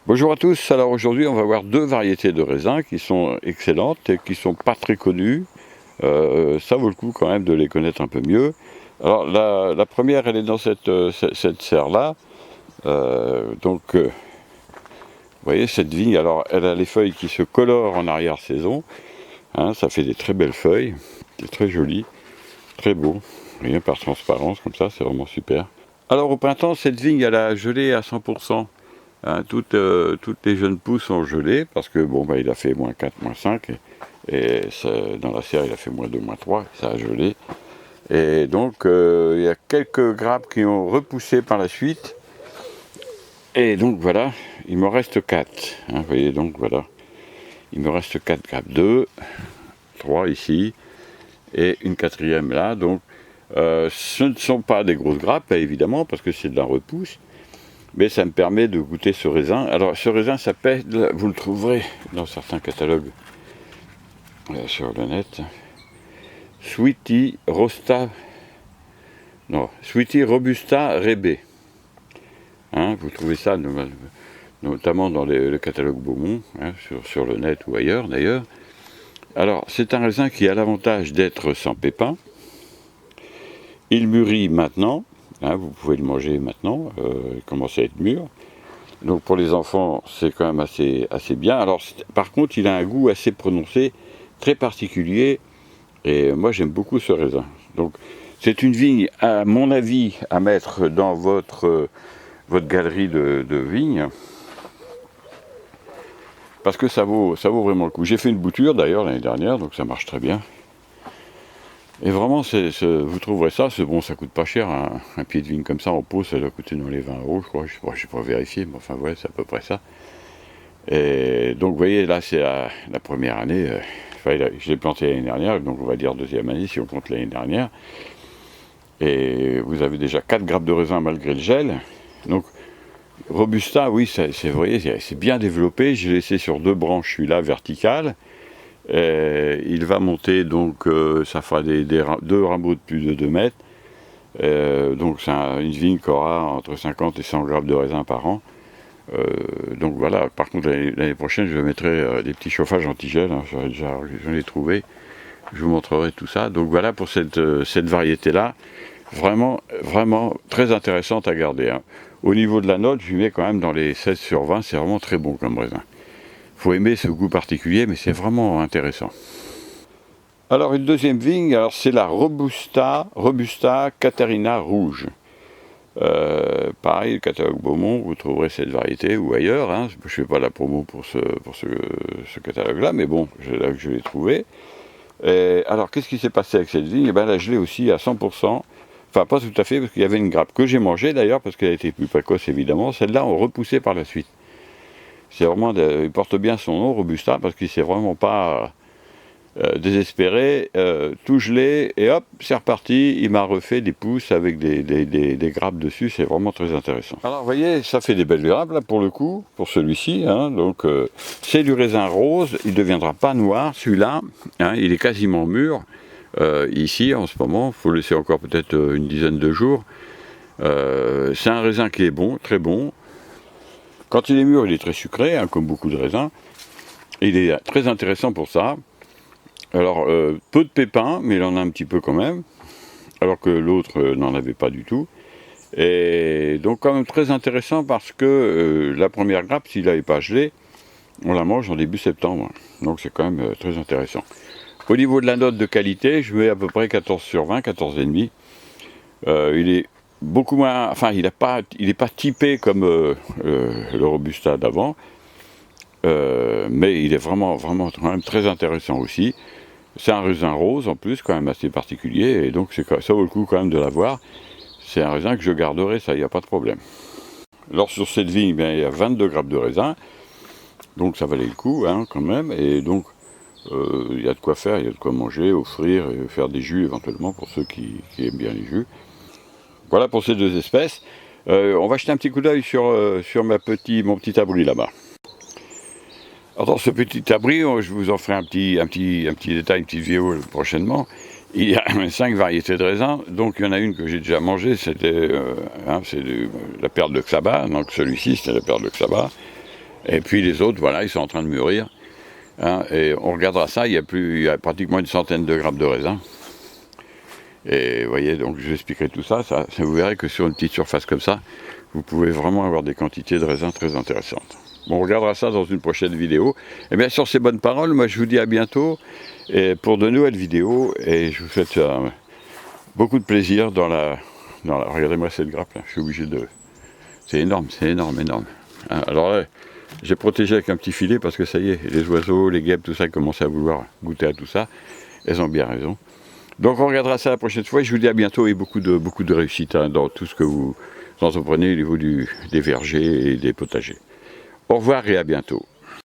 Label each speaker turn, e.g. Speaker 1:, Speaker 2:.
Speaker 1: Bonjour à tous, alors aujourd'hui on va voir deux variétés de raisins qui sont excellentes et qui sont pas très connues. Ça vaut le coup quand même de les connaître un peu mieux. Alors la première elle est dans cette serre-là. Vous voyez cette vigne, alors elle a les feuilles qui se colorent en arrière-saison. Hein, ça fait des très belles feuilles, c'est très joli, très beau. Vous voyez, par transparence comme ça, c'est vraiment super. Alors au printemps, cette vigne elle a gelé à 100%. Hein, toutes les jeunes pousses sont gelées parce que il a fait moins 4, moins 5 et dans la serre il a fait moins 2, moins 3, ça a gelé. Et donc il y a quelques grappes qui ont repoussé par la suite. Et donc voilà, il me reste 4. Hein, vous voyez, donc voilà, il me reste 4 grappes, 2, 3 ici et une quatrième là. Donc ce ne sont pas des grosses grappes évidemment parce que c'est de la repousse. Mais ça me permet de goûter ce raisin. Alors ce raisin s'appelle, vous le trouverez dans certains catalogues sur le net, Sweetie Robusta Rebe. Hein, vous trouvez ça notamment dans le catalogue Beaumont, hein, sur le net ou ailleurs d'ailleurs. Alors c'est un raisin qui a l'avantage d'être sans pépins. Il mûrit maintenant. Hein, vous pouvez le manger maintenant, il commence à être mûr. Donc pour les enfants, c'est quand même assez bien. Alors par contre, il a un goût assez prononcé, très particulier. Et moi, j'aime beaucoup ce raisin. Donc c'est une vigne, à mon avis, à mettre dans votre galerie de vignes. Parce que ça vaut vraiment le coup. J'ai fait une bouture d'ailleurs l'année dernière, donc ça marche très bien. Et vraiment, vous trouverez ça, ça coûte pas cher, un pied de vigne comme ça en pot, ça doit coûter dans les 20 €, je crois, je n'ai pas vérifié, mais enfin ouais, c'est à peu près ça. Et donc vous voyez, là c'est la première année, je l'ai planté l'année dernière, donc on va dire deuxième année si on compte l'année dernière. Et vous avez déjà 4 grappes de raisin malgré le gel. Donc Robusta, oui, vous voyez, c'est bien développé, j'ai laissé sur 2 branches, celui-là verticales. Il va monter, donc ça fera 2 rameaux de plus de 2 mètres. Donc c'est une vigne qui aura entre 50 et 100 grammes de raisin par an. Donc voilà, par contre l'année prochaine je mettrai des petits chauffages antigel, hein, j'en ai trouvé. Je vous montrerai tout ça. Donc voilà pour cette variété-là. Vraiment, vraiment très intéressante à garder. Hein. Au niveau de la note, je lui mets quand même dans les 16 sur 20, c'est vraiment très bon comme raisin. Il faut aimer ce goût particulier, mais c'est vraiment intéressant. Alors une deuxième vigne, c'est la Robusta Catarina rouge. Pareil, le catalogue Beaumont, vous trouverez cette variété ou ailleurs. Hein. Je ne fais pas la promo pour ce catalogue-là, mais bon, c'est là que je l'ai trouvé. Alors qu'est-ce qui s'est passé avec cette vigne? Là, je l'ai aussi à 100%. Enfin, pas tout à fait, parce qu'il y avait une grappe que j'ai mangée d'ailleurs, parce qu'elle était plus précoce évidemment. Celle-là, on repoussait par la suite. C'est vraiment, il porte bien son nom, Robusta, parce qu'il ne s'est vraiment pas désespéré, tout gelé, et hop, c'est reparti, il m'a refait des pousses avec des grappes dessus, c'est vraiment très intéressant. Alors vous voyez, ça fait des belles grappes là pour le coup, pour celui-ci, hein, donc c'est du raisin rose, il ne deviendra pas noir, celui-là, hein, il est quasiment mûr, ici en ce moment, il faut laisser encore peut-être une dizaine de jours. C'est un raisin qui est bon, très bon. Quand il est mûr, il est très sucré, hein, comme beaucoup de raisins. Il est très intéressant pour ça. Alors, peu de pépins, mais il en a un petit peu quand même. Alors que l'autre n'en avait pas du tout. Et donc, quand même très intéressant parce que la première grappe, s'il n'avait pas gelé, on la mange en début septembre. Donc, c'est quand même très intéressant. Au niveau de la note de qualité, je mets à peu près 14 sur 20, 14,5. Il est beaucoup moins, enfin il n'est pas typé comme le Robusta d'avant, mais il est vraiment quand même très intéressant aussi. C'est un raisin rose en plus, quand même assez particulier, et donc ça vaut le coup quand même de l'avoir. C'est un raisin que je garderai, ça, il n'y a pas de problème. Alors sur cette vigne, il y a 22 grappes de raisin, donc ça valait le coup hein, quand même, et donc il y a de quoi faire, il y a de quoi manger, offrir, et faire des jus éventuellement pour ceux qui aiment bien les jus. Voilà pour ces deux espèces. On va jeter un petit coup d'œil sur mon petit abri là-bas. Alors dans ce petit abri, je vous en ferai un petit détail, une petite vidéo prochainement. Il y a 5 variétés de raisins, donc il y en a une que j'ai déjà mangée, c'est la perle de Xaba, donc celui-ci c'était la perle de Xaba. Et puis les autres, voilà, ils sont en train de mûrir. Hein, et on regardera ça, il y a pratiquement une centaine de grammes de raisin. Et vous voyez, donc je vous expliquerai tout ça, vous verrez que sur une petite surface comme ça, vous pouvez vraiment avoir des quantités de raisins très intéressantes. Bon, on regardera ça dans une prochaine vidéo. Et bien sur ces bonnes paroles, moi je vous dis à bientôt et pour de nouvelles vidéos. Et je vous souhaite beaucoup de plaisir dans la... Regardez-moi cette grappe là, je suis obligé de... C'est énorme, énorme. Hein, alors là, j'ai protégé avec un petit filet parce que ça y est, les oiseaux, les guêpes, tout ça commencent à vouloir goûter à tout ça. Elles ont bien raison. Donc on regardera ça la prochaine fois. Je vous dis à bientôt et beaucoup de réussite hein, dans tout ce que vous entreprenez au niveau des vergers et des potagers. Au revoir et à bientôt.